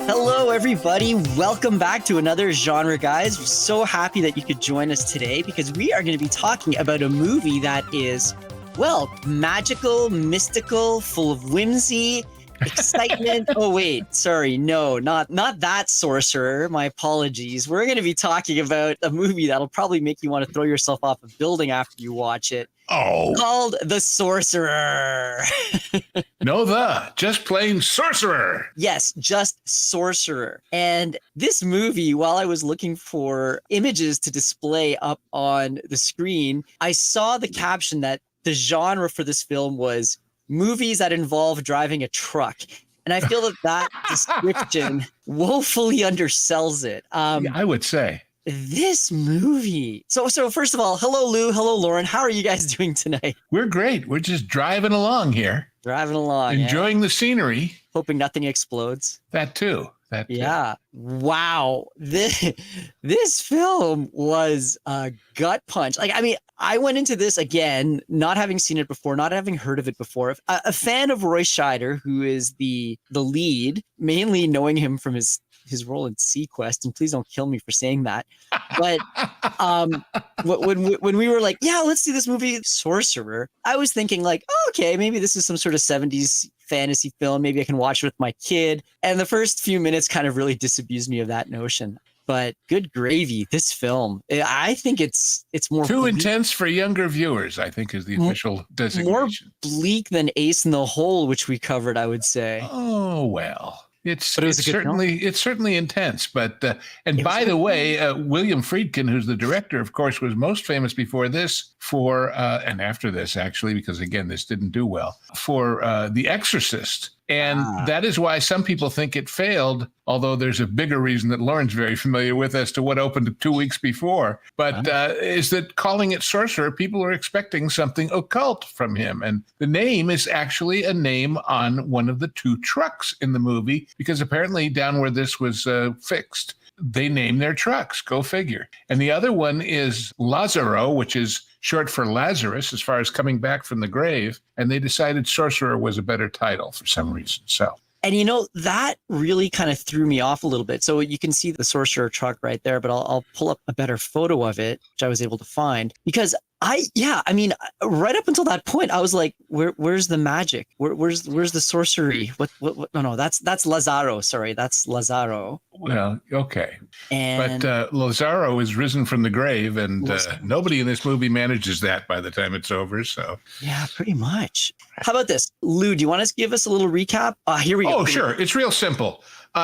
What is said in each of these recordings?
Hello, everybody. Welcome back to another Genre Guys. We're so happy that you could join us today because we are going to be talking about a movie that is, well, magical, mystical, full of whimsy, excitement. Oh, wait. Sorry. No, not that Sorcerer. My apologies. We're going to be talking about a movie that'll probably make you want to throw yourself off a building after you watch it. Oh. Called The Sorcerer. Just plain Sorcerer. Yes, just Sorcerer. And this movie, while I was looking for images to display up on the screen, I saw the caption that the genre for this film was movies that involve driving a truck. And I feel that description woefully undersells it. Yeah, I would say. This movie. So first of all, hello, Lou. Hello, Lauren. How are you guys doing tonight? We're great. We're just driving along here. Enjoying the scenery. Hoping nothing explodes. That too. Yeah. Wow. This film was a gut punch. I went into this again, not having seen it before, not having heard of it before. A fan of Roy Scheider, who is the lead, mainly knowing him from his role in Sequest, and please don't kill me for saying that. But when we were like, yeah, let's do this movie, Sorcerer, I was thinking like, oh, okay, maybe this is some sort of 70s fantasy film. Maybe I can watch it with my kid. And the first few minutes kind of really disabused me of that notion. But good gravy, this film, I think it's more too intense for younger viewers, I think is the official designation. More bleak than Ace in the Hole, which we covered, I would say. Oh, well. It's certainly intense, but by the way, William Friedkin, who's the director, of course, was most famous before this and after this actually, because again, this didn't do well, for The Exorcist. And that is why some people think it failed, although there's a bigger reason that Lauren's very familiar with as to what opened 2 weeks before. But is that calling it Sorcerer, people are expecting something occult from him. And the name is actually a name on one of the two trucks in the movie, because apparently down where this was fixed, they named their trucks. Go figure. And the other one is Lazaro, which is short for Lazarus, as far as coming back from the grave. And they decided Sorcerer was a better title for some reason. And that really kind of threw me off a little bit. So you can see the Sorcerer truck right there, but I'll pull up a better photo of it, which I was able to find, because right up until that point, I was like, where's the magic? Where's the sorcery? No, that's Lazaro. Sorry, that's Lazaro. Well, okay. But Lazaro is risen from the grave, and nobody in this movie manages that by the time it's over. So yeah, pretty much. How about this, Lou? Do you want to give us a little recap? Here we go. Oh, sure. It's real simple.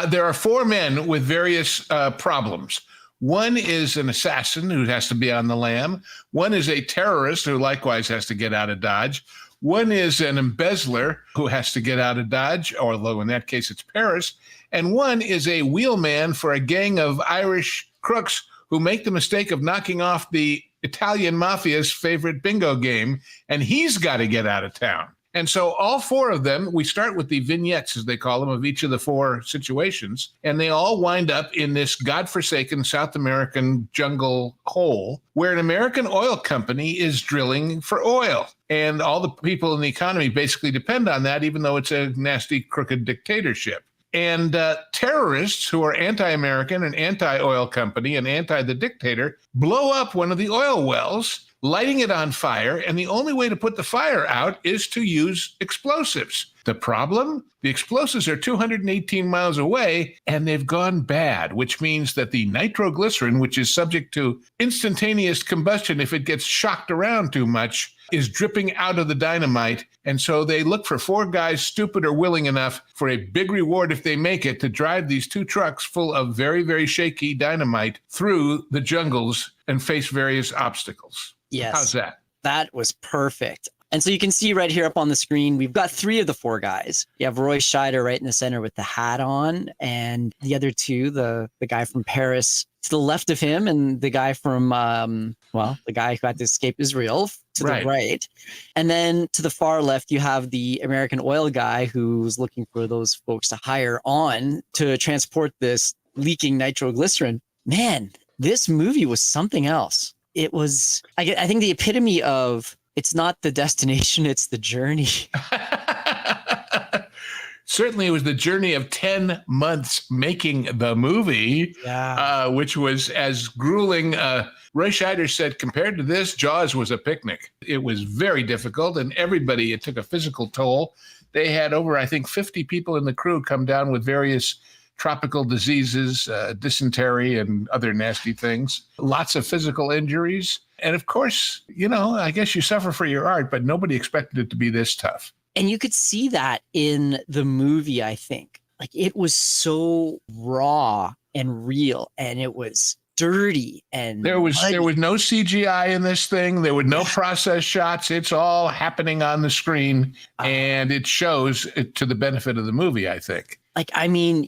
There are four men with various problems. One is an assassin who has to be on the lam. One is a terrorist who likewise has to get out of Dodge. One is an embezzler who has to get out of Dodge, although in that case it's Paris. And one is a wheelman for a gang of Irish crooks who make the mistake of knocking off the Italian mafia's favorite bingo game, and he's got to get out of town. And so all four of them, we start with the vignettes, as they call them, of each of the four situations, and they all wind up in this godforsaken South American jungle hole where an American oil company is drilling for oil. And all the people in the economy basically depend on that, even though it's a nasty, crooked dictatorship. And terrorists who are anti-American and anti-oil company and anti-the dictator blow up one of the oil wells, lighting it on fire, and the only way to put the fire out is to use explosives. The problem? The explosives are 218 miles away, and they've gone bad, which means that the nitroglycerin, which is subject to instantaneous combustion if it gets shocked around too much, is dripping out of the dynamite. And so they look for four guys stupid or willing enough for a big reward if they make it to drive these two trucks full of very, very shaky dynamite through the jungles and face various obstacles. Yes. How's that? That was perfect. And so you can see right here up on the screen, we've got three of the four guys. You have Roy Scheider right in the center with the hat on, and the other two, the guy from Paris to the left of him, and the guy from, the guy who had to escape Israel to the right. And then to the far left, you have the American oil guy who's looking for those folks to hire on to transport this leaking nitroglycerin. Man, this movie was something else. it was, I think the epitome of it's not the destination, it's the journey. Certainly, it was the journey of 10 months making the movie, which was as grueling. Roy Scheider said, compared to this, Jaws was a picnic. It was very difficult, and it took a physical toll. They had over, I think, 50 people in the crew come down with various tropical diseases, dysentery and other nasty things, lots of physical injuries. And of course, I guess you suffer for your art, but nobody expected it to be this tough. And you could see that in the movie, I think. Like, it was so raw and real, and it was dirty, and there was no CGI in this thing. There were no process shots. It's all happening on the screen, and it shows it to the benefit of the movie, I think. Like, I mean,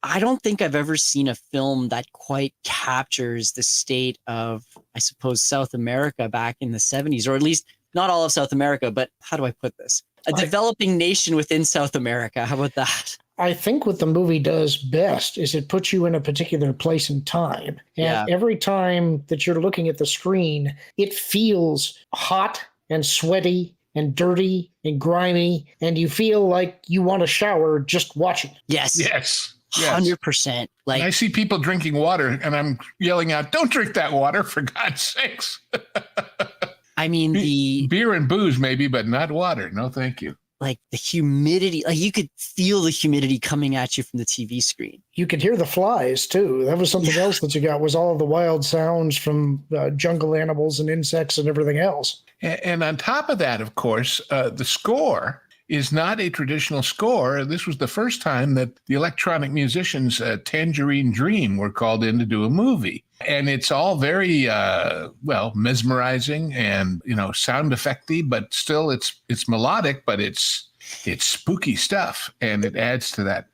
I don't think I've ever seen a film that quite captures the state of, I suppose, South America back in the 70s, or at least not all of South America, but how do I put this? A developing nation within South America. How about that? I think what the movie does best is it puts you in a particular place and time. And every time that you're looking at the screen, it feels hot and sweaty and dirty and grimy, and you feel like you want to shower just watching. Yes. 100%. Like, I see people drinking water, and I'm yelling out, "Don't drink that water, for God's sakes!" I mean, the beer and booze maybe, but not water. No, thank you. Like, the humidity, like, you could feel the humidity coming at you from the TV screen. You could hear the flies too. That was something else that you got, was all of the wild sounds from jungle animals and insects and everything else. And on top of that, of course, the score is not a traditional score. This was the first time that the electronic musicians Tangerine Dream were called in to do a movie. And it's all very, mesmerizing and, sound effecty, but still it's melodic, but it's spooky stuff. And it adds to that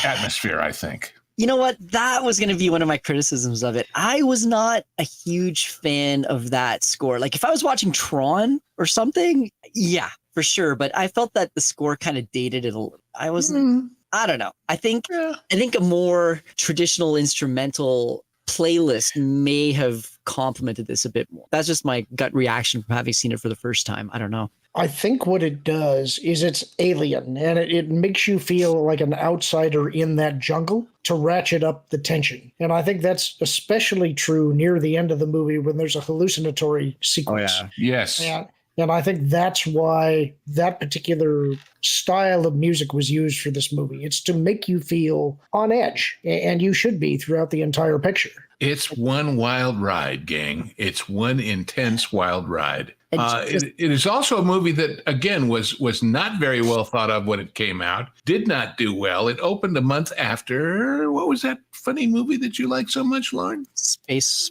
atmosphere, I think. You know what? That was going to be one of my criticisms of it. I was not a huge fan of that score. Like, if I was watching Tron or something, yeah, for sure. But I felt that the score kind of dated it a little. I wasn't, I don't know. I think a more traditional instrumental playlist may have complemented this a bit more. That's just my gut reaction from having seen it for the first time. I don't know. I think what it does is it's alien, and it makes you feel like an outsider in that jungle to ratchet up the tension. And I think that's especially true near the end of the movie when there's a hallucinatory sequence. Oh, yeah. Yes. And I think that's why that particular style of music was used for this movie. It's to make you feel on edge, and you should be throughout the entire picture. It's one wild ride, gang. It's one intense wild ride. It is also a movie that, again, was not very well thought of when it came out, did not do well. It opened a month after, what was that funny movie that you like so much, Lorn? Space.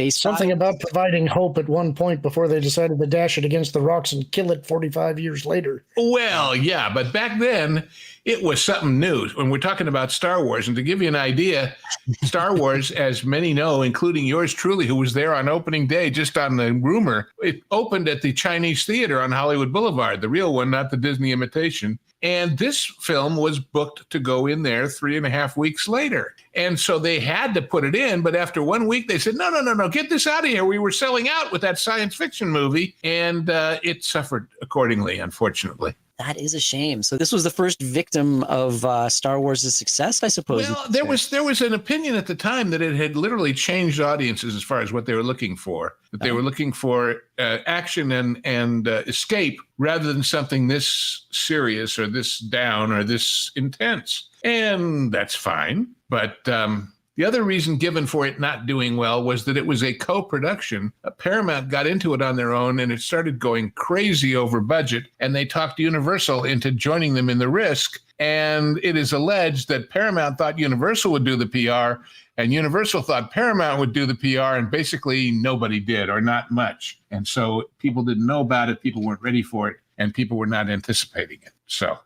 Something about providing hope at one point before they decided to dash it against the rocks and kill it 45 years later. Well, yeah, but back then it was something new when we're talking about Star Wars. And to give you an idea, Star Wars, as many know, including yours truly, who was there on opening day, just on the rumor, it opened at the Chinese Theater on Hollywood Boulevard, the real one, not the Disney imitation. And this film was booked to go in there 3.5 weeks later. And so they had to put it in. But after 1 week, they said, no, get this out of here. We were selling out with that science fiction movie. And it suffered accordingly, unfortunately. That is a shame. So this was the first victim of Star Wars' success, I suppose. Well, there was an opinion at the time that it had literally changed audiences as far as what they were looking for. That they were looking for action and escape rather than something this serious or this down or this intense. And that's fine. But the other reason given for it not doing well was that it was a co-production. Paramount got into it on their own, and it started going crazy over budget, and they talked Universal into joining them in the risk. And it is alleged that Paramount thought Universal would do the PR, and Universal thought Paramount would do the PR, and basically nobody did, or not much. And so people didn't know about it, people weren't ready for it, and people were not anticipating it. So,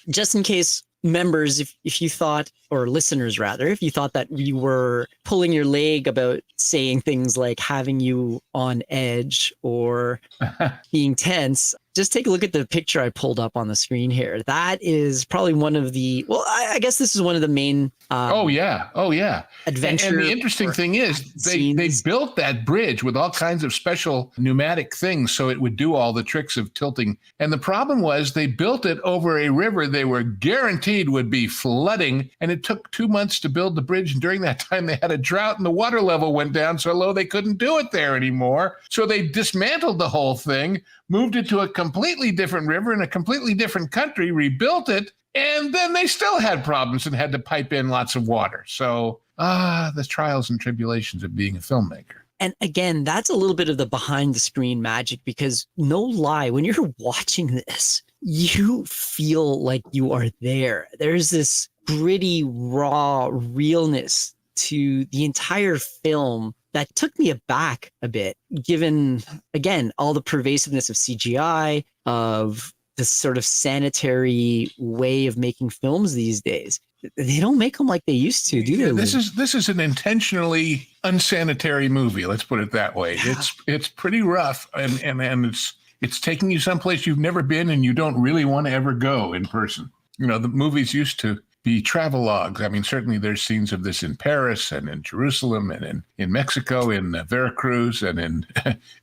just in case members, if you thought, or listeners rather, if you thought that we were pulling your leg about saying things like having you on edge or being tense, just take a look at the picture I pulled up on the screen here. That is probably one of the, well, I guess this is one of the main adventure. And the interesting thing is they built that bridge with all kinds of special pneumatic things so it would do all the tricks of tilting. And the problem was they built it over a river they were guaranteed would be flooding. And it took 2 months to build the bridge. And during that time, they had a drought and the water level went down so low they couldn't do it there anymore. So they dismantled the whole thing, moved it to a completely different river in a completely different country, rebuilt it, and then they still had problems and had to pipe in lots of water. So, the trials and tribulations of being a filmmaker. And again, that's a little bit of the behind the screen magic, because no lie, when you're watching this, you feel like you are there. There's this gritty, raw realness to the entire film that took me aback a bit, given, again, all the pervasiveness of CGI, of this sort of sanitary way of making films these days. They don't make them like they used to, do they? This is an intentionally unsanitary movie. Let's put it that way. Yeah. It's pretty rough, and it's taking you someplace you've never been and you don't really want to ever go in person. You know, the movies used to be travelogues. I mean, certainly there's scenes of this in Paris and in Jerusalem and in Mexico, in Veracruz and in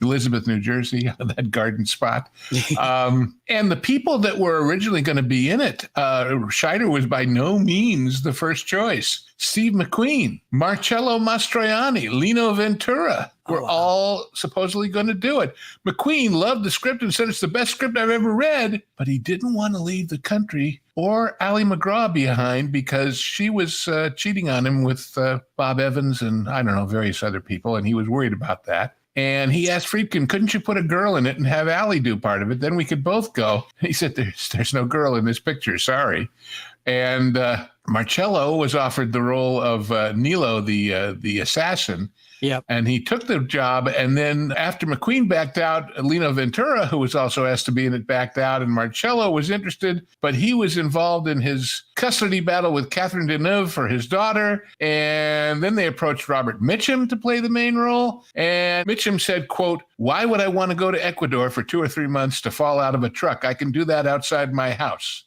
Elizabeth, New Jersey, that garden spot. And the people that were originally going to be in it, Scheider was by no means the first choice. Steve McQueen, Marcello Mastroianni, Lino Ventura were all supposedly going to do it. McQueen loved the script and said it's the best script I've ever read, but he didn't want to leave the country or Ally McGraw behind because she was cheating on him with Bob Evans and, I don't know, various other people, and he was worried about that. And he asked Friedkin, couldn't you put a girl in it and have Ally do part of it? Then we could both go. And he said, there's no girl in this picture, sorry. And Marcello was offered the role of Nilo, the assassin. Yep. And he took the job. And then after McQueen backed out, Lino Ventura, who was also asked to be in it, backed out. And Marcello was interested, but he was involved in his custody battle with Catherine Deneuve for his daughter. And then they approached Robert Mitchum to play the main role. And Mitchum said, quote, "Why would I want to go to Ecuador for 2 or 3 months to fall out of a truck? I can do that outside my house."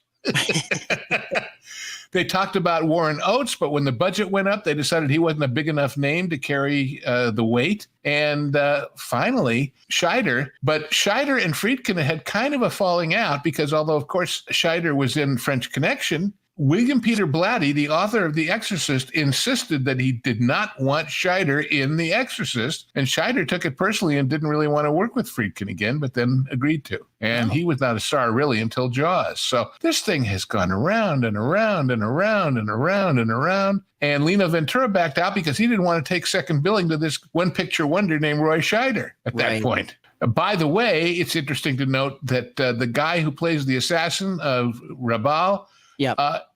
They talked about Warren Oates, but when the budget went up, they decided he wasn't a big enough name to carry the weight. And finally, Scheider. But Scheider and Friedkin had kind of a falling out because although, of course, Scheider was in French Connection, William Peter Blatty, the author of The Exorcist, insisted that he did not want Scheider in The Exorcist. And Scheider took it personally and didn't really want to work with Friedkin again, but then agreed to. And he was not a star really until Jaws. So this thing has gone around and around and around and around and around. And Lino Ventura backed out because he didn't want to take second billing to this one-picture wonder named Roy Scheider at that point. By the way, it's interesting to note that the guy who plays the assassin of Rabal,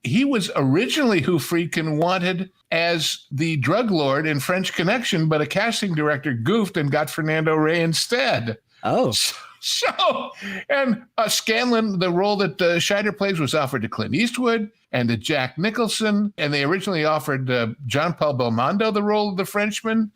he was originally who Friedkin wanted as the drug lord in French Connection, but a casting director goofed and got Fernando Rey instead. Oh. So, and Scanlon, the role that Scheider plays, was offered to Clint Eastwood and to Jack Nicholson, and they originally offered John Paul Belmondo the role of the Frenchman.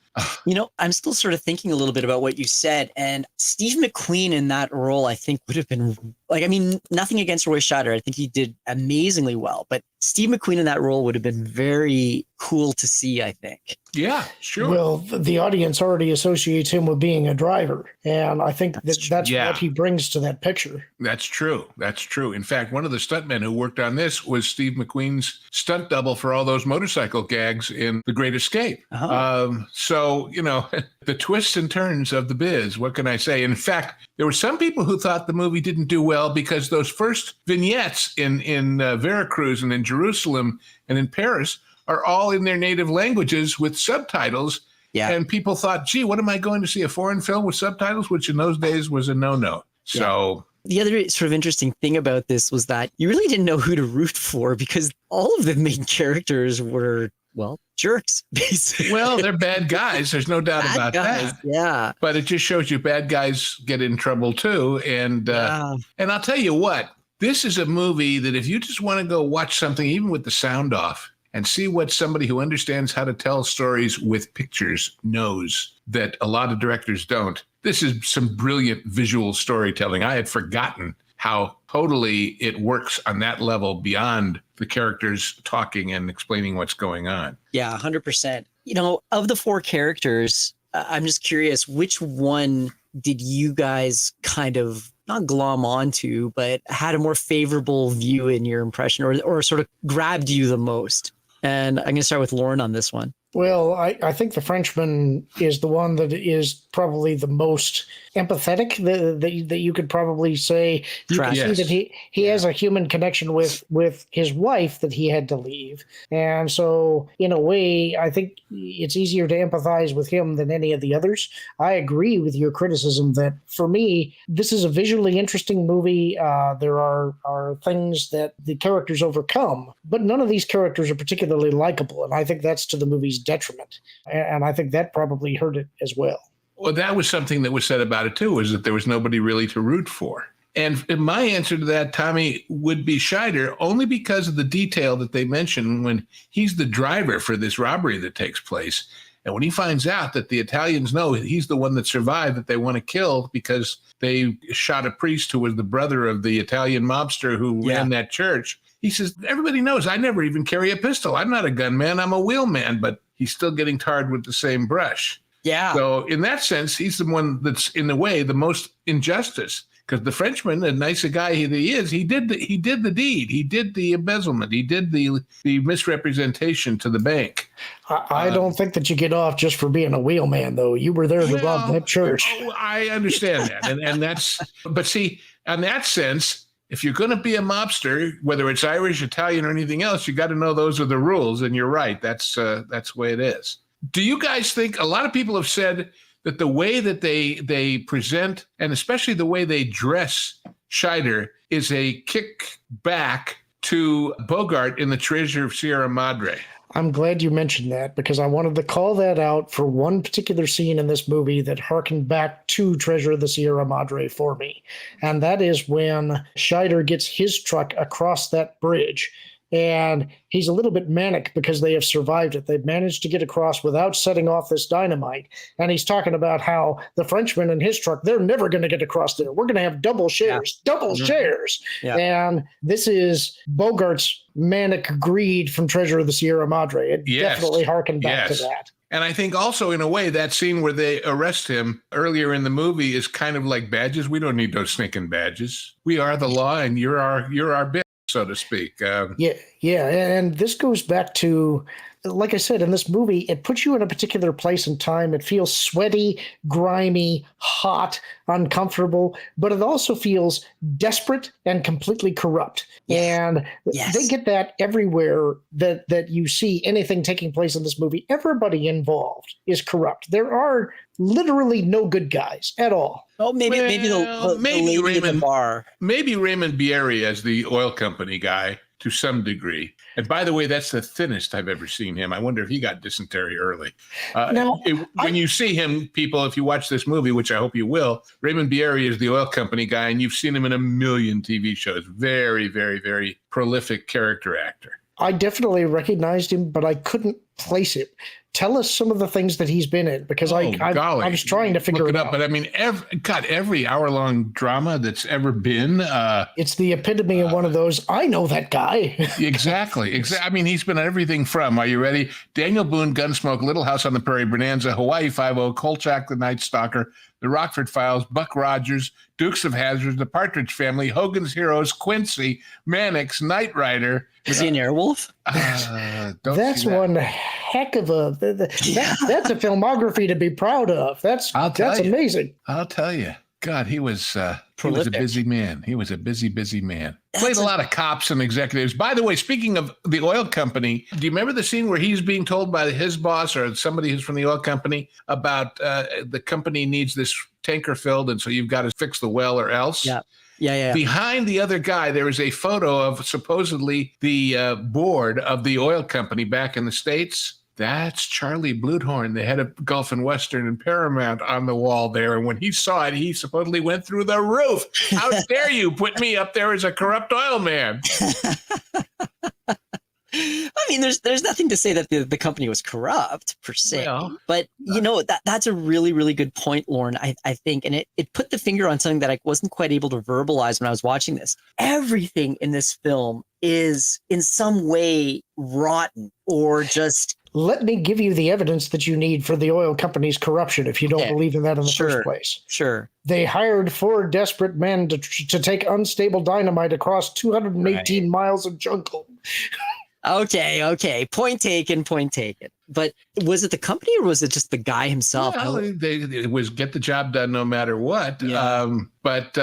You know, I'm still sort of thinking a little bit about what you said, and Steve McQueen in that role, I think, would have been like, I mean, nothing against Roy Scheider. I think he did amazingly well, but Steve McQueen in that role would have been very cool to see, I think. Yeah, sure. Well, the audience already associates him with being a driver, and I think that's what he brings to that picture. That's true. That's true. In fact, one of the stuntmen who worked on this was Steve McQueen's stunt double for all those motorcycle gags in The Great Escape. So, you know, the twists and turns of the biz, what can I say? In fact, there were some people who thought the movie didn't do well because those first vignettes in Veracruz and in Jerusalem and in Paris are all in their native languages with subtitles. Yeah. And people thought, gee, what am I going to see, a foreign film with subtitles, which in those days was a no-no. So the other sort of interesting thing about this was that you really didn't know who to root for because all of the main characters were, well, jerks, basically. Well, they're bad guys. There's no doubt about that. Yeah. But it just shows you bad guys get in trouble too. And and I'll tell you what, this is a movie that if you just want to go watch something, even with the sound off, and see what somebody who understands how to tell stories with pictures knows that a lot of directors don't, This is some brilliant visual storytelling. I had forgotten how totally it works on that level beyond the characters talking and explaining what's going on. Yeah, 100%. You know, of the four characters, I'm just curious, which one did you guys kind of not glom onto, but had a more favorable view in your impression, or sort of grabbed you the most? And I'm going to start with Lorn on this one. Well, I think the Frenchman is the one that is probably the most empathetic that you could probably say. You can see that he has a human connection with his wife that he had to leave. And so in a way, I think it's easier to empathize with him than any of the others. I agree with your criticism that for me, this is a visually interesting movie. There are things that the characters overcome, but none of these characters are particularly likable. And I think that's to the movie's detriment. And I think that probably hurt it as well. Well, that was something that was said about it too, is that there was nobody really to root for. And my answer to that, Tommy, would be Scheider, only because of the detail that they mention when he's the driver for this robbery that takes place. And when he finds out that the Italians know he's the one that survived, that they want to kill because they shot a priest who was the brother of the Italian mobster who ran that church, he says, everybody knows I never even carry a pistol. I'm not a gunman. I'm a wheelman. But he's still getting tarred with the same brush. Yeah. So in that sense, he's the one that's, in a way, the most injustice. Because the Frenchman, as nice a guy he is, he did the deed. He did the embezzlement. He did the misrepresentation to the bank. I don't think that you get off just for being a wheelman, though. You were there to rob that church. I understand that. And that's, but see, in that sense, if you're going to be a mobster, whether it's Irish, Italian, or anything else, you got to know those are the rules. And you're right. That's the way it is. Do you guys think, a lot of people have said that the way that they present, and especially the way they dress Scheider, is a kick back to Bogart in The Treasure of Sierra Madre? I'm glad you mentioned that, because I wanted to call that out for one particular scene in this movie that harkened back to Treasure of the Sierra Madre for me. And that is when Scheider gets his truck across that bridge. And he's a little bit manic because they have survived it. They've managed to get across without setting off this dynamite. And he's talking about how the Frenchman and his truck, they're never going to get across there. We're going to have double shares. Yeah. And this is Bogart's manic greed from Treasure of the Sierra Madre. It definitely harkened back to that. And I think also, in a way, that scene where they arrest him earlier in the movie is kind of like badges. We don't need those stinking badges. We are the law, and you're our bitch, so to speak. Yeah. And this goes back to, like I said, in this movie, it puts you in a particular place and time. It feels sweaty, grimy, hot, uncomfortable, but it also feels desperate and completely corrupt. And they get that everywhere that you see anything taking place in this movie. Everybody involved is corrupt. There are literally no good guys at all. Oh, maybe the lady Raymond, in the bar. Maybe Raymond Bieri as the oil company guy to some degree. And by the way, that's the thinnest I've ever seen him. I wonder if he got dysentery early. When you see him, people, if you watch this movie, which I hope you will, Raymond Bieri is the oil company guy, and you've seen him in a million TV shows. Very, very, very prolific character actor. I definitely recognized him, but I couldn't place him. Tell us some of the things that he's been in, because I was trying to figure it out. But I mean, every hour-long drama that's ever been. It's the epitome of one of those, I know that guy. Exactly. I mean, he's been everything from, are you ready? Daniel Boone, Gunsmoke, Little House on the Prairie, Bonanza, Hawaii Five-0, Kolchak, The Night Stalker, The Rockford Files, Buck Rogers, Dukes of Hazzard, The Partridge Family, Hogan's Heroes, Quincy, Mannix, Knight Rider. Was he an Airwolf? That's one heck of a. That's a filmography to be proud of. That's amazing. I'll tell you. God, he was a busy man. He was a busy man. Played a lot of cops and executives. By the way, speaking of the oil company, do you remember the scene where he's being told by his boss or somebody who's from the oil company about the company needs this tanker filled, and so you've got to fix the well or else? Yeah. Behind the other guy, there is a photo of supposedly the board of the oil company back in the States. That's Charlie Bluthorn, the head of Gulf and Western and Paramount, on the wall there. And when he saw it, he supposedly went through the roof. How dare you put me up there as a corrupt oil man? I mean, there's nothing to say that the company was corrupt per se, Well, but that's a really, really good point, Lorn, I think, and it put the finger on something that I wasn't quite able to verbalize when I was watching this. Everything in this film is in some way rotten or just. Let me give you the evidence that you need for the oil company's corruption if you don't believe in that in the first place. Sure. They hired 4 desperate men to take unstable dynamite across 218 miles of jungle. Okay. Point taken. But was it the company or was it just the guy himself? Well, it was get the job done no matter what. Yeah. But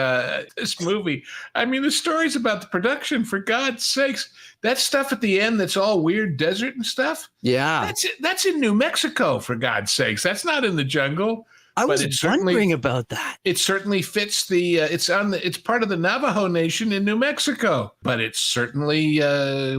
this movie, I mean, the stories about the production, for God's sakes, that stuff at the end that's all weird desert and stuff. Yeah. That's in New Mexico, for God's sakes. That's not in the jungle. I was wondering about that. It certainly fits it's part of the Navajo Nation in New Mexico, but it certainly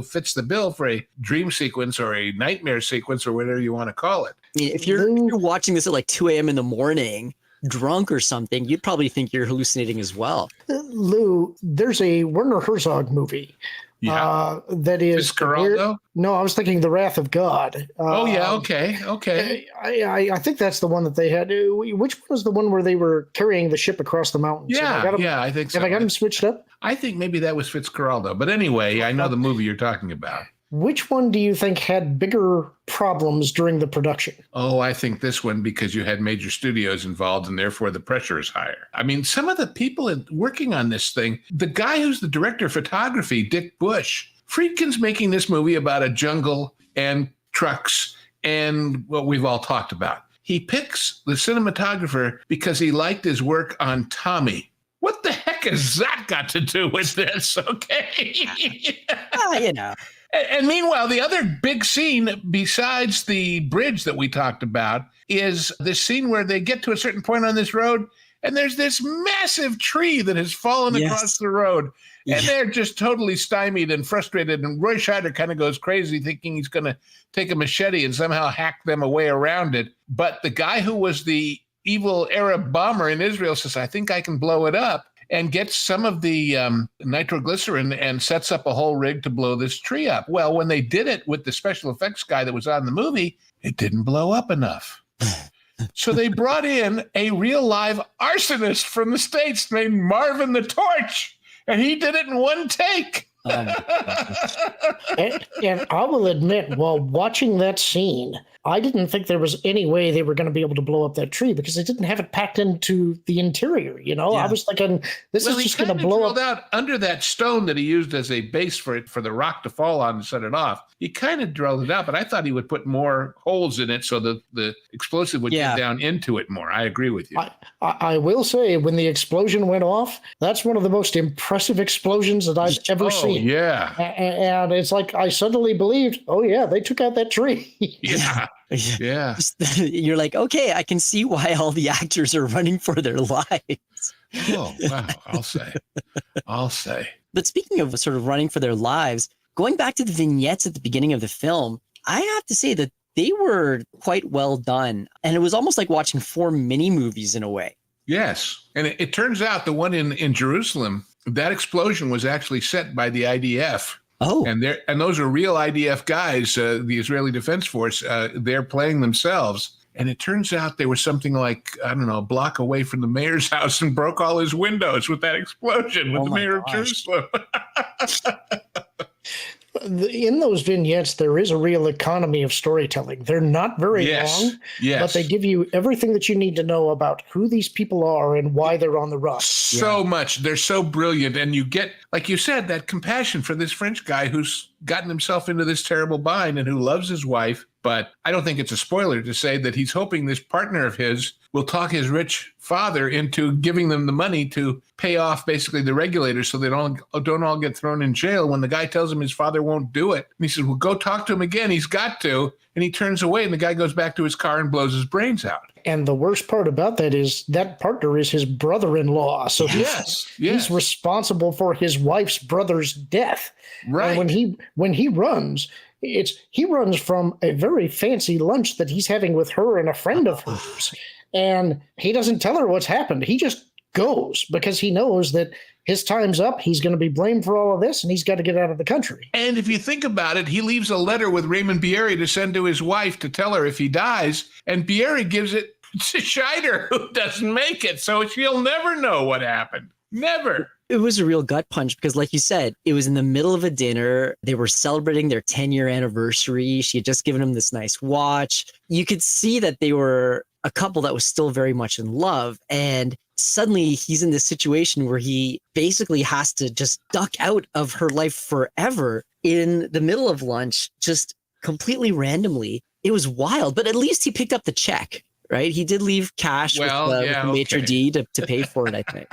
fits the bill for a dream sequence or a nightmare sequence or whatever you want to call it. I mean, if you're watching this at like 2 a.m. in the morning, drunk or something, you'd probably think you're hallucinating as well. Lou, there's a Werner Herzog movie. Yeah. That is Fitzcarraldo? No, I was thinking The Wrath of God. Okay. I think that's the one that they had. Which one was the one where they were carrying the ship across the mountains? I think so. Have I got them switched up? I think maybe that was Fitzcarraldo. But anyway, I know the movie you're talking about. Which one do you think had bigger problems during the production? Oh, I think this one, because you had major studios involved and therefore the pressure is higher. I mean, some of the people working on this thing, the guy who's the director of photography, Dick Bush, Friedkin's making this movie about a jungle and trucks and what we've all talked about. He picks the cinematographer because he liked his work on Tommy. What the heck has that got to do with this? Okay. And meanwhile, the other big scene besides the bridge that we talked about is this scene where they get to a certain point on this road and there's this massive tree that has fallen across the road. And they're just totally stymied and frustrated. And Roy Scheider kind of goes crazy thinking he's going to take a machete and somehow hack them a way around it. But the guy who was the evil Arab bomber in Israel says, I think I can blow it up. And gets some of the nitroglycerin and sets up a whole rig to blow this tree up. Well, when they did it with the special effects guy that was on the movie, it didn't blow up enough. So they brought in a real live arsonist from the States named Marvin the Torch, and he did it in one take. And I will admit, while watching that scene, I didn't think there was any way they were going to be able to blow up that tree because they didn't have it packed into the interior. I was thinking this is just going to blow up out under that stone that he used as a base for the rock to fall on and set it off. He kind of drilled it out, but I thought he would put more holes in it so that the explosive would get down into it more. I agree with you. I will say, when the explosion went off, that's one of the most impressive explosions that I've ever seen. Yeah. And it's like I suddenly believed, they took out that tree. Yeah. Yeah. You're like, okay, I can see why all the actors are running for their lives. Oh, wow. I'll say. But speaking of sort of running for their lives, going back to the vignettes at the beginning of the film, I have to say that they were quite well done. And it was almost like watching 4 mini movies in a way. Yes. And it turns out the one in Jerusalem, that explosion was actually set by the IDF. Oh, and those are real IDF guys, the Israeli Defense Force. They're playing themselves. And it turns out they were something like, I don't know, a block away from the mayor's house and broke all his windows with that explosion with the mayor of Jerusalem. In those vignettes, there is a real economy of storytelling. They're not very long, but they give you everything that you need to know about who these people are and why they're on the run. So much. They're so brilliant. And you get, like you said, that compassion for this French guy who's gotten himself into this terrible bind and who loves his wife. But I don't think it's a spoiler to say that he's hoping this partner of his will talk his rich father into giving them the money to pay off basically the regulators so they don't all get thrown in jail. When the guy tells him his father won't do it, and he says, well, go talk to him again. He's got to. And he turns away and the guy goes back to his car and blows his brains out. And the worst part about that is that partner is his brother-in-law. So he's responsible for his wife's brother's death. Right. And when he runs, he runs from a very fancy lunch that he's having with her and a friend of hers. And he doesn't tell her what's happened. He just goes because he knows that his time's up. He's going to be blamed for all of this, and he's got to get out of the country. And if you think about it, he leaves a letter with Raymond Bieri to send to his wife to tell her if he dies, and Bieri gives it to Scheider, who doesn't make it, so she'll never know what happened. Never. It was a real gut punch because, like you said, it was in the middle of a dinner. They were celebrating their 10-year anniversary. She had just given him this nice watch. You could see that they were a couple that was still very much in love. And suddenly he's in this situation where he basically has to just duck out of her life forever in the middle of lunch, just completely randomly. It was wild, but at least he picked up the check, right? He did leave cash with the maitre d' to pay for it, I think.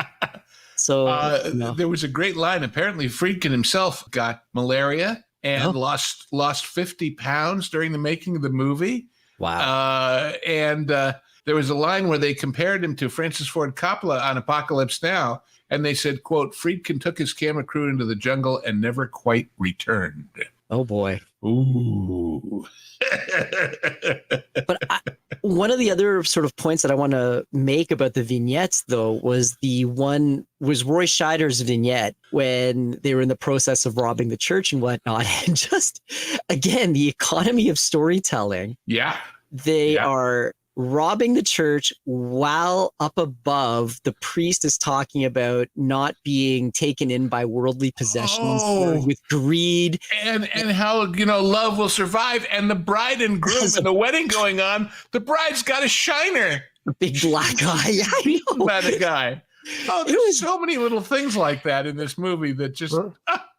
So there was a great line. Apparently, Friedkin himself got malaria and lost 50 pounds during the making of the movie. Wow. And there was a line where they compared him to Francis Ford Coppola on Apocalypse Now. And they said, quote, Friedkin took his camera crew into the jungle and never quite returned. Oh, boy. Ooh. But one of the other sort of points that I want to make about the vignettes, though, was Roy Scheider's vignette when they were in the process of robbing the church and whatnot. And just, again, the economy of storytelling. Yeah. They are robbing the church while up above the priest is talking about not being taken in by worldly possessions with greed and how love will survive, and the bride and groom and the wedding going on, the bride's got a shiner, a big black eye. Yeah, I know. Not a guy. Oh, there's so many little things like that in this movie that just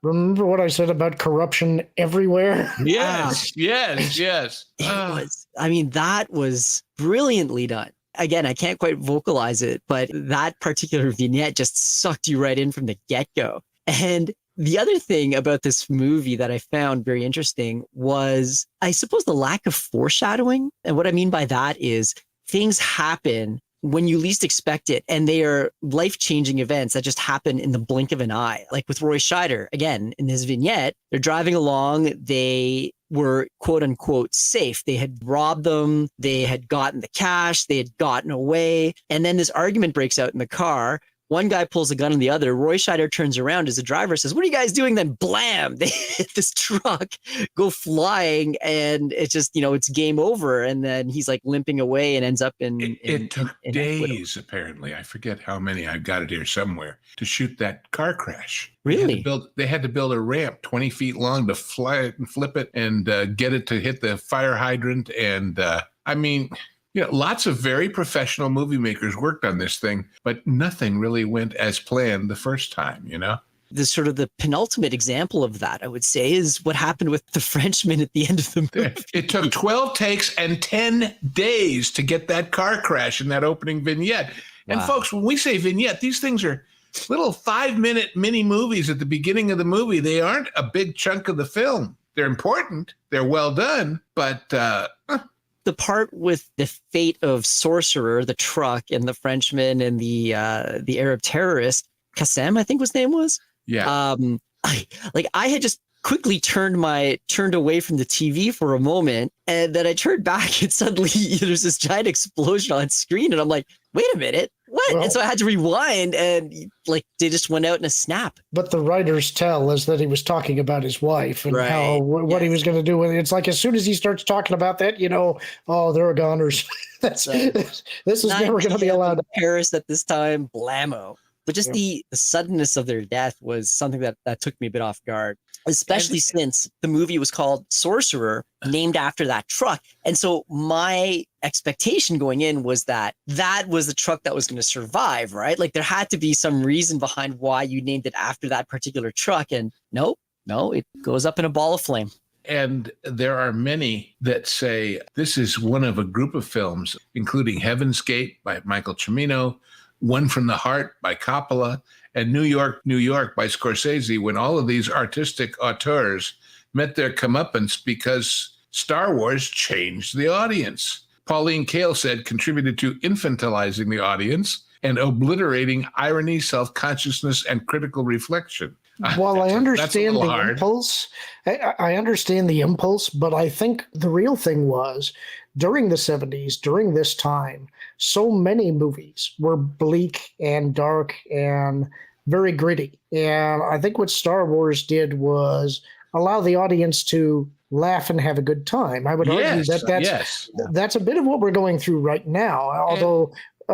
remember what I said about corruption everywhere? Yes. It was, I mean, that was brilliantly done. Again, I can't quite vocalize it, but that particular vignette just sucked you right in from the get-go. And the other thing about this movie that I found very interesting was, I suppose, the lack of foreshadowing. And what I mean by that is things happen when you least expect it, and they are life-changing events that just happen in the blink of an eye. Like with Roy Scheider, again, in his vignette, they're driving along, they were quote unquote safe. They had robbed them, they had gotten the cash, they had gotten away, and then this argument breaks out in the car. One guy pulls a gun on the other. Roy Scheider turns around as the driver says, "What are you guys doing?" Then blam, they hit this truck, go flying, and it's just, it's game over. And then he's like limping away and ends up It took days, apparently. I forget how many. I've got it here somewhere, to shoot that car crash. Really? They had to build a ramp 20 feet long to fly it and flip it and get it to hit the fire hydrant. And lots of very professional movie makers worked on this thing, but nothing really went as planned the first time, The sort of the penultimate example of that, I would say, is what happened with the Frenchman at the end of the movie. It took 12 takes and 10 days to get that car crash in that opening vignette. Wow. And folks, when we say vignette, these things are little 5-minute mini movies at the beginning of the movie. They aren't a big chunk of the film. They're important. They're well done, but the part with the fate of Sorcerer, the truck, and the Frenchman and the Arab terrorist, Qassem, I think his name was. Yeah. I had just quickly turned away from the TV for a moment, and then I turned back, and suddenly there's this giant explosion on screen, and I'm like, wait a minute, what? Well, and so I had to rewind, and they just went out in a snap. But the writers tell us that he was talking about his wife and what he was going to do with it. It's like as soon as he starts talking about that, they're goners. This is never going to be allowed. Paris at this time, blammo. But just the suddenness of their death was something that took me a bit off guard, especially since the movie was called Sorcerer, named after that truck. And so my expectation going in was that was the truck that was going to survive, right? Like there had to be some reason behind why you named it after that particular truck. And no, it goes up in a ball of flame. And there are many that say this is one of a group of films, including Heaven's Gate by Michael Cimino, One from the Heart by Coppola, and New York, New York by Scorsese, when all of these artistic auteurs met their comeuppance because Star Wars changed the audience. Pauline Kael said contributed to infantilizing the audience and obliterating irony, self-consciousness, and critical reflection. While I understand little the hard. impulse, I understand the impulse, but I think the real thing was during the 70s, during this time, so many movies were bleak and dark and very gritty. And I think what Star Wars did was allow the audience to laugh and have a good time. I would argue that that's a bit of what we're going through right now, although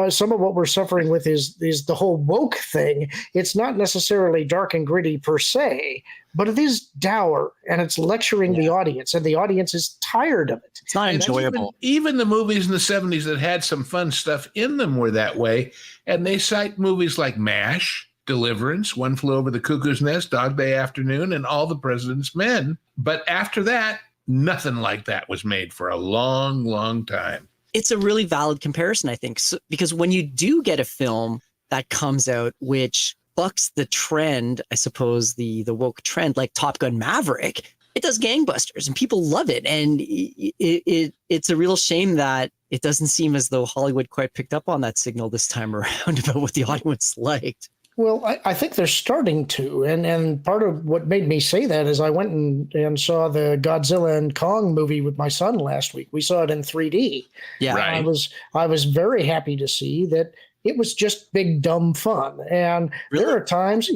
some of what we're suffering with is the whole woke thing. It's not necessarily dark and gritty per se, but it is dour and it's lecturing the audience, and the audience is tired of it. It's not enjoyable. Even the movies in the 70s that had some fun stuff in them were that way. And they cite movies like MASH, Deliverance, One Flew Over the Cuckoo's Nest, Dog Day Afternoon, and All the President's Men. But after that, nothing like that was made for a long, long time. It's a really valid comparison, I think, because when you do get a film that comes out which bucks the trend, I suppose, the woke trend, like Top Gun Maverick, it does gangbusters and people love it. And it's a real shame that it doesn't seem as though Hollywood quite picked up on that signal this time around about what the audience liked. Well, I think they're starting to. And part of what made me say that is I went and saw the Godzilla and Kong movie with my son last week. We saw it in 3D. Yeah. Right. I was very happy to see that it was just big, dumb fun. And Really? there are times,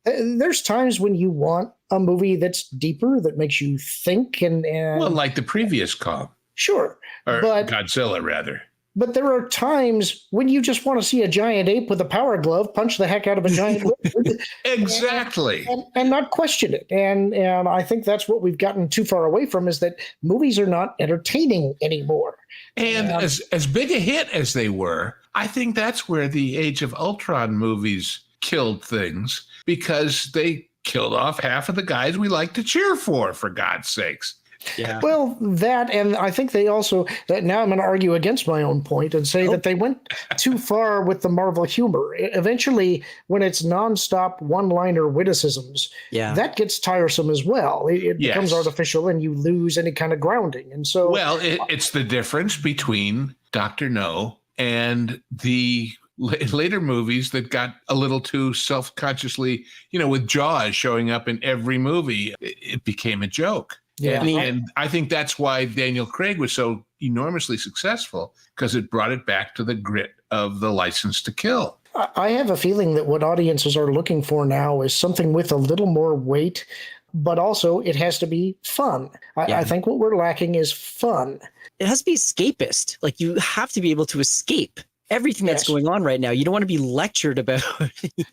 there's times when you want a movie that's deeper, that makes you think. And Well, like the previous Kong. Sure. Or But Godzilla, rather. But there are times when you just want to see a giant ape with a power glove punch the heck out of a giant lizard. Exactly. And not question it. And I think that's what we've gotten too far away from, is that movies are not entertaining anymore. And as big a hit as they were, I think that's where the Age of Ultron movies killed things, because they killed off half of the guys we like to cheer for God's sakes. Yeah. Well, that, and I think they also, now I'm going to argue against my own point and say that they went too far with the Marvel humor. Eventually, when it's nonstop one-liner witticisms, that gets tiresome as well. It becomes artificial and you lose any kind of grounding. And so, well, it's the difference between Dr. No and the later movies that got a little too self-consciously, with Jaws showing up in every movie, it became a joke. Yeah. And I think that's why Daniel Craig was so enormously successful, because it brought it back to the grit of the License to Kill. I have a feeling that what audiences are looking for now is something with a little more weight, but also it has to be fun. I think what we're lacking is fun. It has to be escapist. Like, you have to be able to escape everything that's going on right now. You don't want to be lectured about.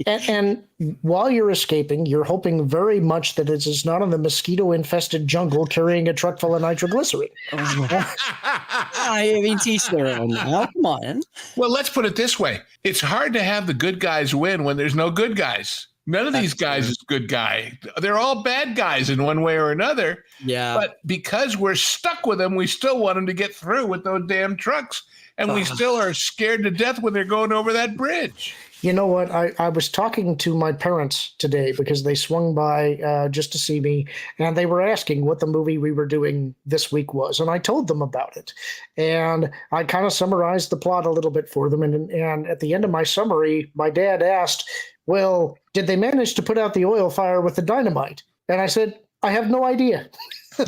and while you're escaping, you're hoping very much that it is not in the mosquito-infested jungle carrying a truck full of nitroglycerin. I mean, teach their own now. Come on. Well, let's put it this way. It's hard to have the good guys win when there's no good guys. None of these guys is good guy. They're all bad guys in one way or another. Yeah. But because we're stuck with them, we still want them to get through with those damn trucks. And we still are scared to death when they're going over that bridge. You know what? I was talking to my parents today because they swung by just to see me, and they were asking what the movie we were doing this week was. And I told them about it. And I kind of summarized the plot a little bit for them. And at the end of my summary, my dad asked, well, did they manage to put out the oil fire with the dynamite? And I said, I have no idea. They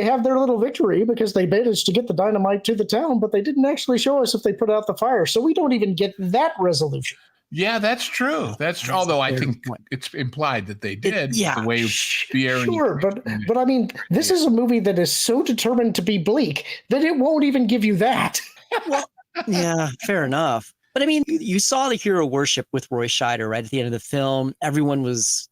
have their little victory because they managed to get the dynamite to the town, but they didn't actually show us if they put out the fire. So we don't even get that resolution. Yeah, that's true. That's true. Although I think it's implied that they did. The way Sure, but I mean, this is a movie that is so determined to be bleak that it won't even give you that. Well, yeah, fair enough. But I mean, you saw the hero worship with Roy Scheider right at the end of the film. Everyone was,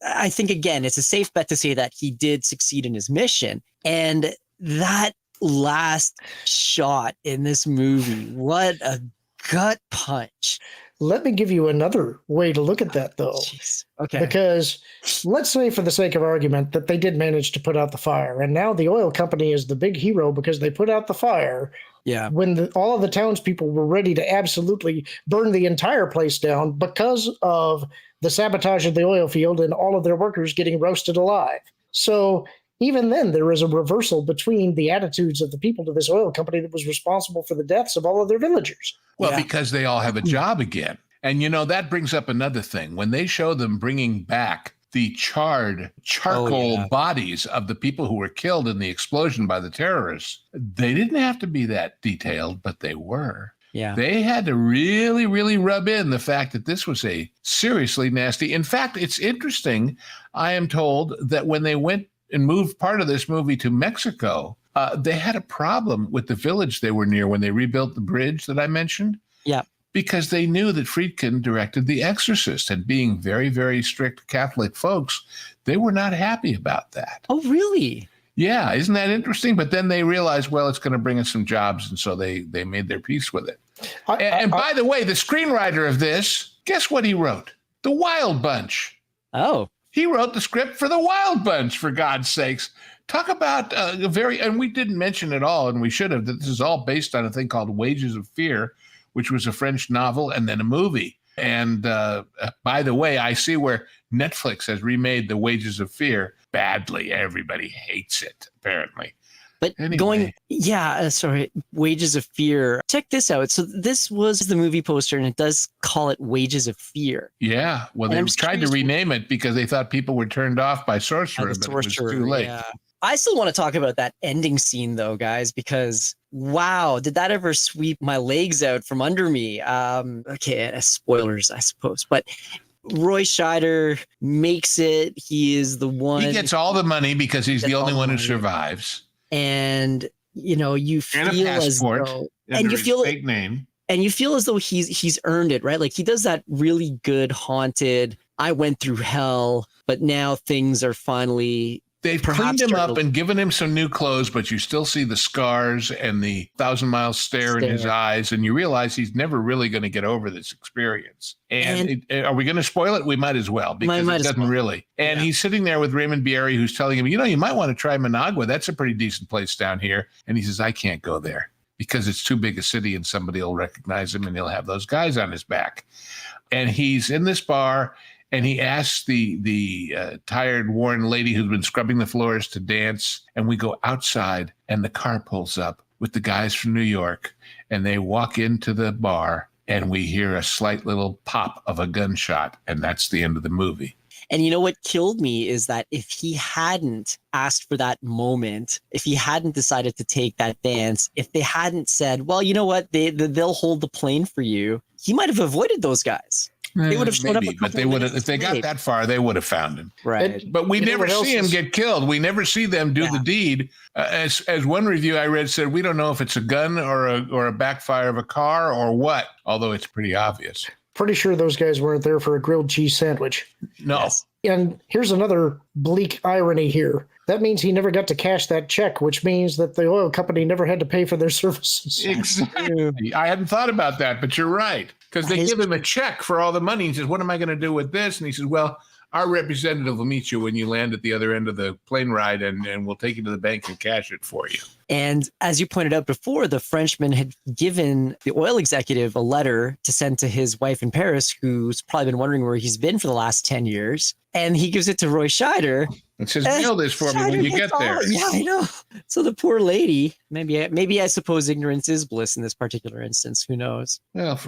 I think, again, it's a safe bet to say that he did succeed in his mission. And that last shot in this movie, what a gut punch. Let me give you another way to look at that, though. Jeez. Okay. Because let's say, for the sake of argument, that they did manage to put out the fire. And now the oil company is the big hero because they put out the fire. Yeah. When all of the townspeople were ready to absolutely burn the entire place down because of the sabotage of the oil field and all of their workers getting roasted alive. So even then, there is a reversal between the attitudes of the people to this oil company that was responsible for the deaths of all of their villagers. Well, because they all have a job again. And, that brings up another thing. When they show them bringing back the charcoal bodies of the people who were killed in the explosion by the terrorists, they didn't have to be that detailed, but they were. Yeah. They had to really, really rub in the fact that this was a seriously nasty. In fact, it's interesting. I am told that when they went and moved part of this movie to Mexico, they had a problem with the village they were near when they rebuilt the bridge that I mentioned. Yeah. Because they knew that Friedkin directed The Exorcist, and being very, very strict Catholic folks, they were not happy about that. Oh, really? Yeah, isn't that interesting? But then they realized, well, it's going to bring us some jobs, and so they made their peace with it. And by the way, the screenwriter of this, guess what he wrote? The Wild Bunch. Oh. He wrote the script for The Wild Bunch, for God's sakes. Talk about and we didn't mention at all, and we should have, that this is all based on a thing called Wages of Fear, which was a French novel and then a movie. And by the way, I see where Netflix has remade The Wages of Fear badly. Everybody hates it, apparently. But anyway. Wages of Fear. Check this out. So this was the movie poster, and it does call it Wages of Fear. Yeah. Well, they tried to rename it because they thought people were turned off by Sorcerer, but it was too late. Yeah. I still want to talk about that ending scene, though, guys, because wow, did that ever sweep my legs out from under me? Okay, spoilers, I suppose, but Roy Scheider makes it. He is the one. He gets all the money because he's the only one who survives. And you feel and a passport, as though, and you feel fake name, and you feel as though he's earned it, right? Like he does that really good haunted. I went through hell, but now things are finally. They've cleaned him up and given him some new clothes, but you still see the scars and the 1,000-mile stare in his eyes, and you realize he's never really going to get over this experience. And are we going to spoil it? We might as well, because it doesn't really. And he's sitting there with Raymond Bierry, who's telling him, you might want to try Managua. That's a pretty decent place down here. And he says, I can't go there because it's too big a city and somebody will recognize him and he'll have those guys on his back. And he's in this bar. And he asks the tired, worn lady who's been scrubbing the floors to dance. And we go outside, and the car pulls up with the guys from New York. And they walk into the bar, and we hear a slight little pop of a gunshot. And that's the end of the movie. And you know what killed me is that if he hadn't asked for that moment, if he hadn't decided to take that dance, if they hadn't said, well, you know what, they'll hold the plane for you, he might have avoided those guys. They would have shown up, but they would have. If they got that far, they would have found him. Right. But we never see him get killed. We never see them do the deed. As one review I read said, we don't know if it's a gun or a backfire of a car or what. Although it's pretty obvious. Pretty sure those guys weren't there for a grilled cheese sandwich. No. Yes. And here's another bleak irony here. That means he never got to cash that check, which means that the oil company never had to pay for their services. Exactly. I hadn't thought about that, but you're right. Because they give him a check for all the money. He says, what am I going to do with this? And he says, well, our representative will meet you when you land at the other end of the plane ride, and we'll take you to the bank and cash it for you. And as you pointed out before, the Frenchman had given the oil executive a letter to send to his wife in Paris, who's probably been wondering where he's been for the last 10 years. And he gives it to Roy Scheider. It says, mail this for me when you get there. Yeah, I know. So the poor lady, maybe I suppose ignorance is bliss in this particular instance. Who knows? Well,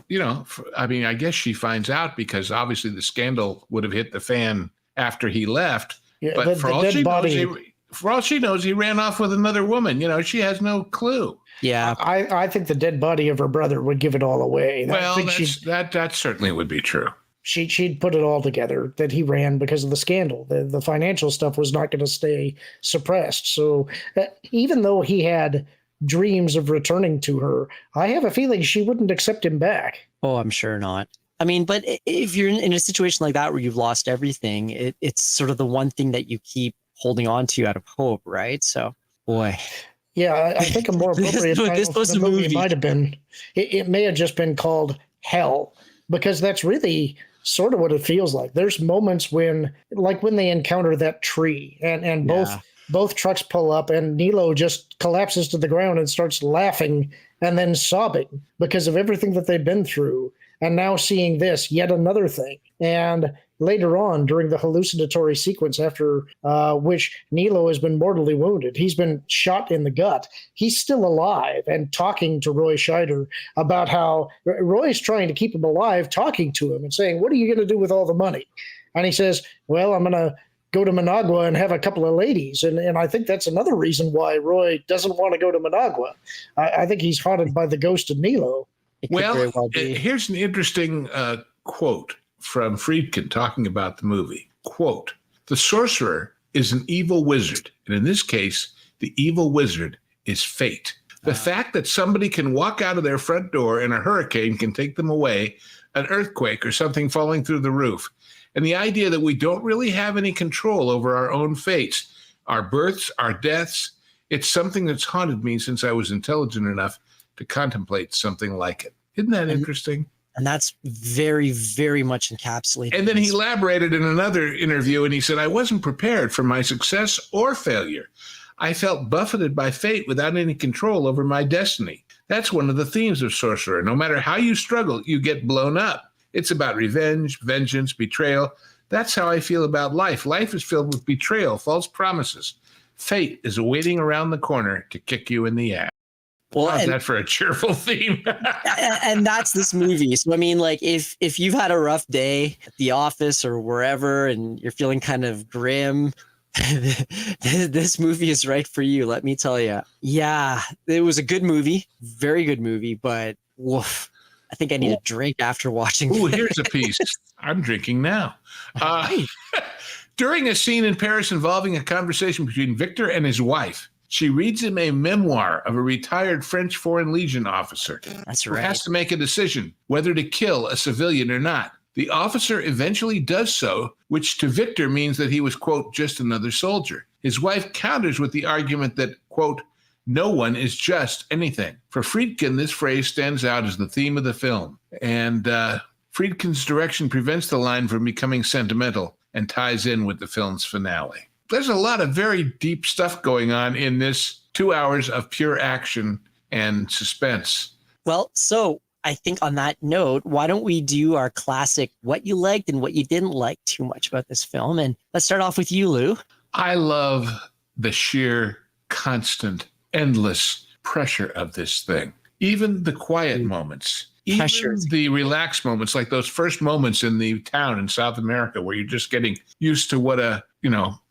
I guess she finds out because obviously the scandal would have hit the fan after he left. Yeah, but for all she knows, he ran off with another woman. She has no clue. Yeah. I think the dead body of her brother would give it all away. Well, that certainly would be true. She'd put it all together that he ran because of the scandal. The financial stuff was not going to stay suppressed. So even though he had dreams of returning to her, I have a feeling she wouldn't accept him back. Oh, I'm sure not. I mean, but if you're in a situation like that where you've lost everything, it's sort of the one thing that you keep holding on to out of hope, right? So, boy. Yeah, I think a more appropriate title for the movie might have been, it may have just been called Hell, because that's really sort of what it feels like. There's moments when they encounter that tree and both trucks pull up and Nilo just collapses to the ground and starts laughing and then sobbing because of everything that they've been through. And now seeing this, yet another thing. And later on during the hallucinatory sequence after which Nilo has been mortally wounded. He's been shot in the gut. He's still alive and talking to Roy Scheider about how Roy's trying to keep him alive, talking to him and saying, what are you going to do with all the money? And he says, well, I'm going to go to Managua and have a couple of ladies. And I think that's another reason why Roy doesn't want to go to Managua. I think he's haunted by the ghost of Nilo. Well, here's an interesting quote from Friedkin talking about the movie. Quote, the sorcerer is an evil wizard. And in this case, the evil wizard is fate. The fact that somebody can walk out of their front door and a hurricane can take them away, an earthquake or something falling through the roof. And the idea that we don't really have any control over our own fates, our births, our deaths, it's something that's haunted me since I was intelligent enough to contemplate something like it. Isn't that interesting? And that's very, very much encapsulated. And then he elaborated in another interview and he said, I wasn't prepared for my success or failure. I felt buffeted by fate without any control over my destiny. That's one of the themes of Sorcerer. No matter how you struggle, you get blown up. It's about revenge, vengeance, betrayal. That's how I feel about life. Life is filled with betrayal, false promises. Fate is waiting around the corner to kick you in the ass. Well, How's that for a cheerful theme? And that's this movie. So, I mean, like, if you've had a rough day at the office or wherever and you're feeling kind of grim, this movie is right for you, let me tell you. Yeah, it was a good movie, very good movie, but woof. I think I need a drink after watching. Ooh, here's a piece. I'm drinking now. During a scene in Paris involving a conversation between Victor and his wife, she reads him a memoir of a retired French Foreign Legion officer. That's who right. has to make a decision whether to kill a civilian or not. The officer eventually does so, which to Victor means that he was, quote, just another soldier. His wife counters with the argument that, quote, no one is just anything. For Friedkin, this phrase stands out as the theme of the film. And Friedkin's direction prevents the line from becoming sentimental and ties in with the film's finale. There's a lot of very deep stuff going on in this 2 hours of pure action and suspense. Well, so I think on that note, why don't we do our classic what you liked and what you didn't like too much about this film? And let's start off with you, Lou. I love the sheer, constant, endless pressure of this thing. Even the quiet moments, even the relaxed moments, like those first moments in the town in South America where you're just getting used to what a,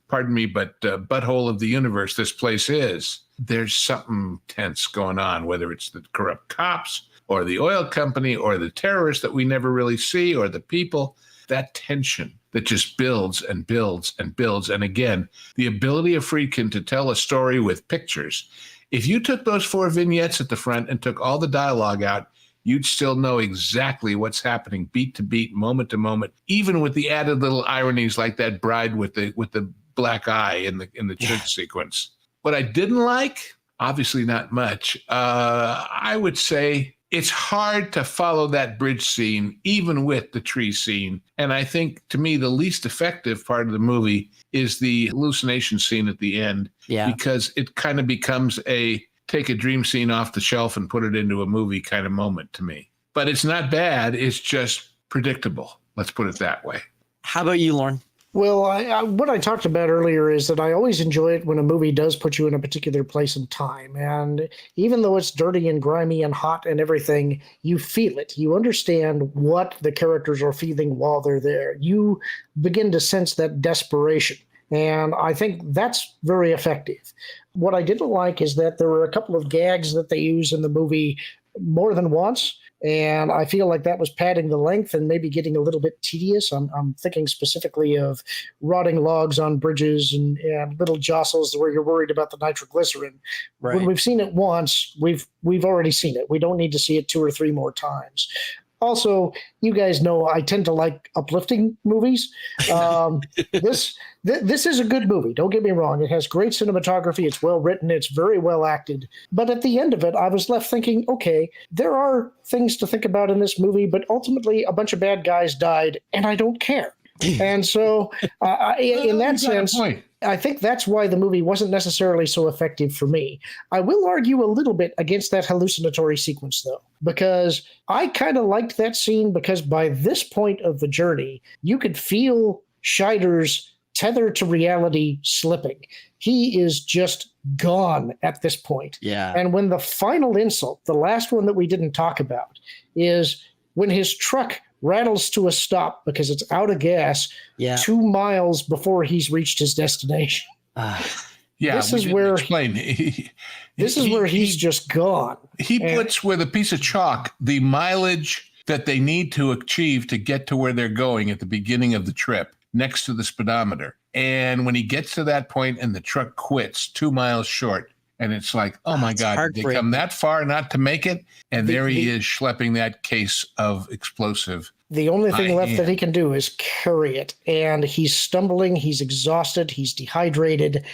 pardon me, but butthole of the universe this place is. There's something tense going on, whether it's the corrupt cops or the oil company or the terrorists that we never really see or the people. That tension that just builds and builds and builds. And again, the ability of Friedkin to tell a story with pictures. If you took those 4 vignettes at the front and took all the dialogue out, you'd still know exactly what's happening, beat to beat, moment to moment, even with the added little ironies like that bride with the black eye in the church sequence. What I didn't like, obviously not much. I would say it's hard to follow that bridge scene, even with the tree scene. And I think, to me, the least effective part of the movie is the hallucination scene at the end, because it kind of becomes a take a dream scene off the shelf and put it into a movie kind of moment to me. But it's not bad. It's just predictable. Let's put it that way. How about you, Lorn? Well, what I talked about earlier is that I always enjoy it when a movie does put you in a particular place and time. And even though it's dirty and grimy and hot and everything, you feel it. You understand what the characters are feeling while they're there. You begin to sense that desperation. And I think that's very effective. What I didn't like is that there were a couple of gags that they use in the movie more than once. And I feel like that was padding the length and maybe getting a little bit tedious. I'm thinking specifically of rotting logs on bridges and little jostles where you're worried about the nitroglycerin. Right. When we've seen it once, we've already seen it. We don't need to see it 2 or 3 more times. Also, you guys know I tend to like uplifting movies. This is a good movie. Don't get me wrong. It has great cinematography. It's well written. It's very well acted. But at the end of it, I was left thinking, okay, there are things to think about in this movie, but ultimately a bunch of bad guys died, and I don't care. And so, in that sense, I think that's why the movie wasn't necessarily so effective for me. I will argue a little bit against that hallucinatory sequence, though, because I kind of liked that scene because by this point of the journey, you could feel Scheider's tether to reality slipping. He is just gone at this point. Yeah. And when the final insult, the last one that we didn't talk about, is when his truck rattles to a stop because it's out of gas 2 miles before he's reached his destination. This is where he's just gone. He puts with a piece of chalk the mileage that they need to achieve to get to where they're going at the beginning of the trip next to the speedometer. And when he gets to that point and the truck quits 2 miles short, and it's like, oh my God, did they come that far not to make it? And there he is schlepping that case of explosive. The only thing left that he can do is carry it. And he's stumbling, he's exhausted, he's dehydrated.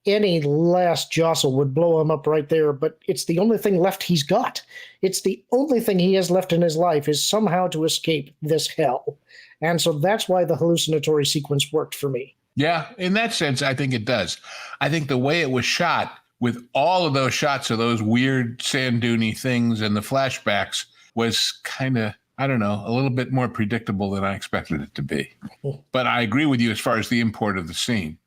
Any last jostle would blow him up right there, but it's the only thing left he's got. It's the only thing he has left in his life is somehow to escape this hell. And so that's why the hallucinatory sequence worked for me. Yeah, in that sense, I think it does. I think the way it was shot with all of those shots of those weird sand dune-y things and the flashbacks was kind of, I don't know, a little bit more predictable than I expected it to be. But I agree with you as far as the import of the scene.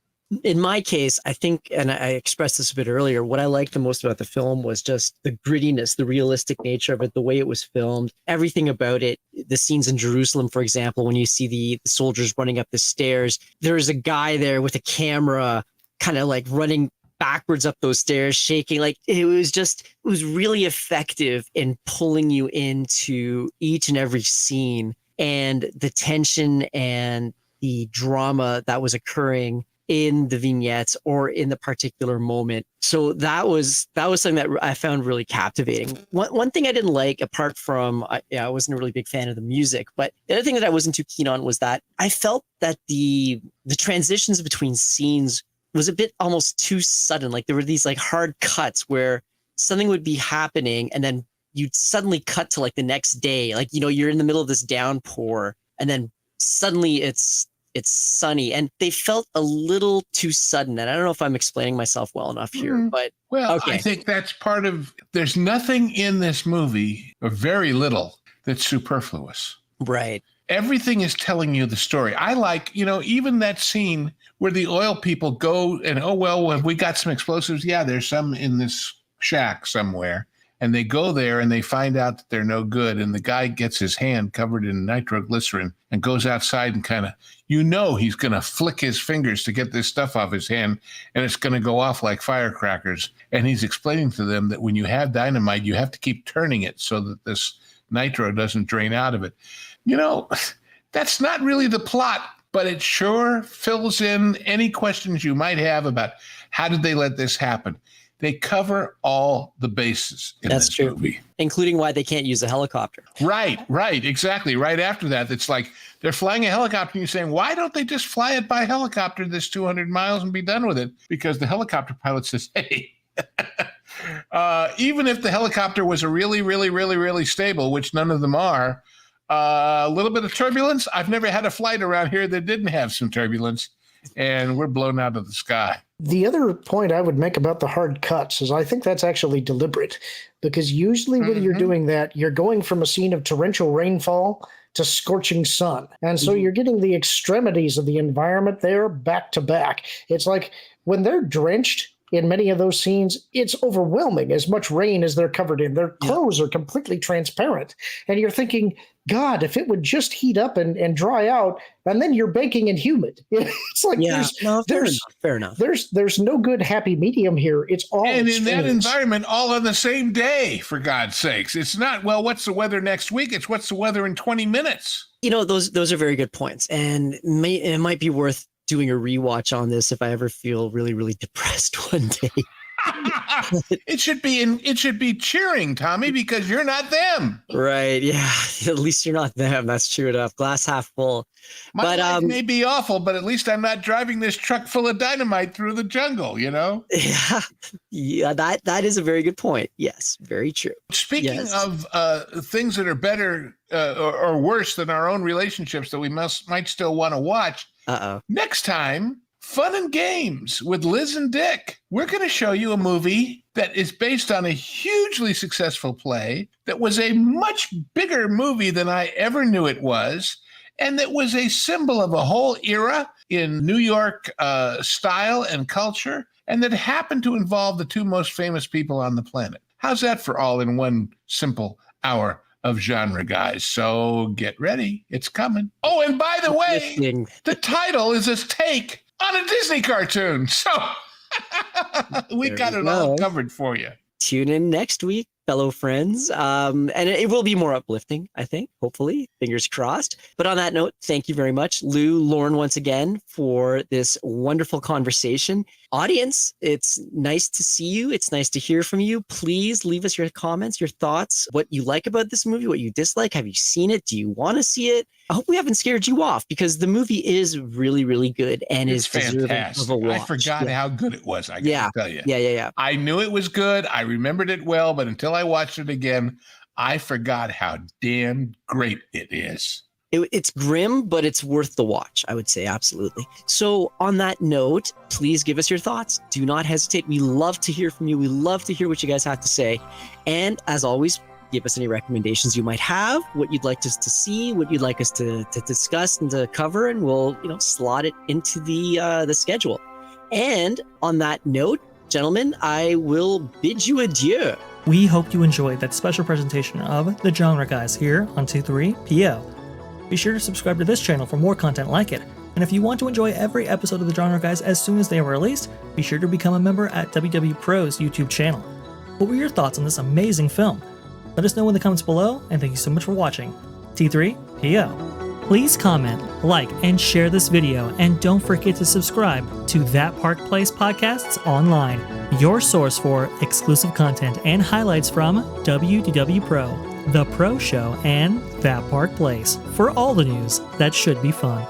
In my case, I think, and I expressed this a bit earlier, what I liked the most about the film was just the grittiness, the realistic nature of it, the way it was filmed, everything about it. The scenes in Jerusalem, for example, when you see the soldiers running up the stairs, there's a guy there with a camera kind of like running backwards up those stairs, shaking. Like it was really effective in pulling you into each and every scene, and the tension and the drama that was occurring in the vignettes or in the particular moment. So that was something that I found really captivating. One thing I didn't like, apart from, I wasn't a really big fan of the music, but the other thing that I wasn't too keen on was that I felt that the transitions between scenes was a bit almost too sudden. Like there were these like hard cuts where something would be happening and then you'd suddenly cut to like the next day. Like, you're in the middle of this downpour and then suddenly it's sunny, and they felt a little too sudden. And I don't know if I'm explaining myself well enough here, but okay. I think that's part of, there's nothing in this movie, or very little, that's superfluous. Right. Everything is telling you the story. I like, even that scene where the oil people go and, have we got some explosives? Yeah, there's some in this shack somewhere. And they go there and they find out that they're no good. And the guy gets his hand covered in nitroglycerin and goes outside and kind of, he's going to flick his fingers to get this stuff off his hand. And it's going to go off like firecrackers. And he's explaining to them that when you have dynamite, you have to keep turning it so that this nitro doesn't drain out of it. That's not really the plot, but it sure fills in any questions you might have about how did they let this happen. They cover all the bases in this movie. Including why they can't use a helicopter. Right, exactly. Right after that, it's like they're flying a helicopter and you're saying, why don't they just fly it by helicopter this 200 miles and be done with it? Because the helicopter pilot says, hey, even if the helicopter was a really, really, really, really stable, which none of them are, a little bit of turbulence. I've never had a flight around here that didn't have some turbulence, and we're blown out of the sky. The other point I would make about the hard cuts is I think that's actually deliberate, because usually when you're doing that, you're going from a scene of torrential rainfall to scorching sun. And so you're getting the extremities of the environment there back to back. It's like when they're drenched in many of those scenes, it's overwhelming as much rain as they're covered in. Their clothes are completely transparent. And you're thinking, God, if it would just heat up and dry out, and then you're baking and humid. It's like fair enough. There's no good happy medium here. It's all and extremes. In that environment, all on the same day, for God's sakes. It's not, what's the weather next week? It's what's the weather in 20 minutes. Those are very good points. And it might be worth doing a rewatch on this if I ever feel really, really depressed one day. It should be cheering, Tommy, because you're not them. Right. Yeah. At least you're not them. That's true enough. Glass half full. My life may be awful, but at least I'm not driving this truck full of dynamite through the jungle, Yeah, that is a very good point. Yes, very true. Speaking of things that are better or worse than our own relationships that we might still want to watch. Uh-oh. Next time, Fun and Games with Liz and Dick. We're going to show you a movie that is based on a hugely successful play that was a much bigger movie than I ever knew it was, and that was a symbol of a whole era in New York style and culture, and that happened to involve the two most famous people on the planet. How's that for all in one simple hour of genre, guys? So get ready. It's coming. Oh, and by the way, the title is a take on a Disney cartoon. So we got it all covered for you. Tune in next week, fellow friends. And it will be more uplifting, I think, hopefully. Fingers crossed. But on that note, thank you very much, Lou, Lorn, once again, for this wonderful conversation. Audience, it's nice to see you. It's nice to hear from you. Please leave us your comments, your thoughts, what you like about this movie, what you dislike. Have you seen it? Do you want to see it? I hope we haven't scared you off, because the movie is really, really good and is deserving of a watch. I forgot how good it was. I gotta tell you. Yeah. I knew it was good. I remembered it well, but until I watched it again, I forgot how damn great it is. It's grim, but it's worth the watch, I would say. Absolutely. So on that note, please give us your thoughts. Do not hesitate. We love to hear from you. We love to hear what you guys have to say. And as always, give us any recommendations you might have, what you'd like us to see, what you'd like us to discuss and to cover, and we'll slot it into the schedule. And on that note, gentlemen, I will bid you adieu. We hope you enjoyed that special presentation of The Genre Guys here on 23PO. Be sure to subscribe to this channel for more content like it. And if you want to enjoy every episode of The Genre Guys as soon as they are released, be sure to become a member at WW Pro's YouTube channel. What were your thoughts on this amazing film? Let us know in the comments below, and thank you so much for watching. T3PO. Please comment, like, and share this video, and don't forget to subscribe to That Park Place Podcasts Online, your source for exclusive content and highlights from WDW Pro, The Pro Show, and That Park Place, for all the news that should be fun.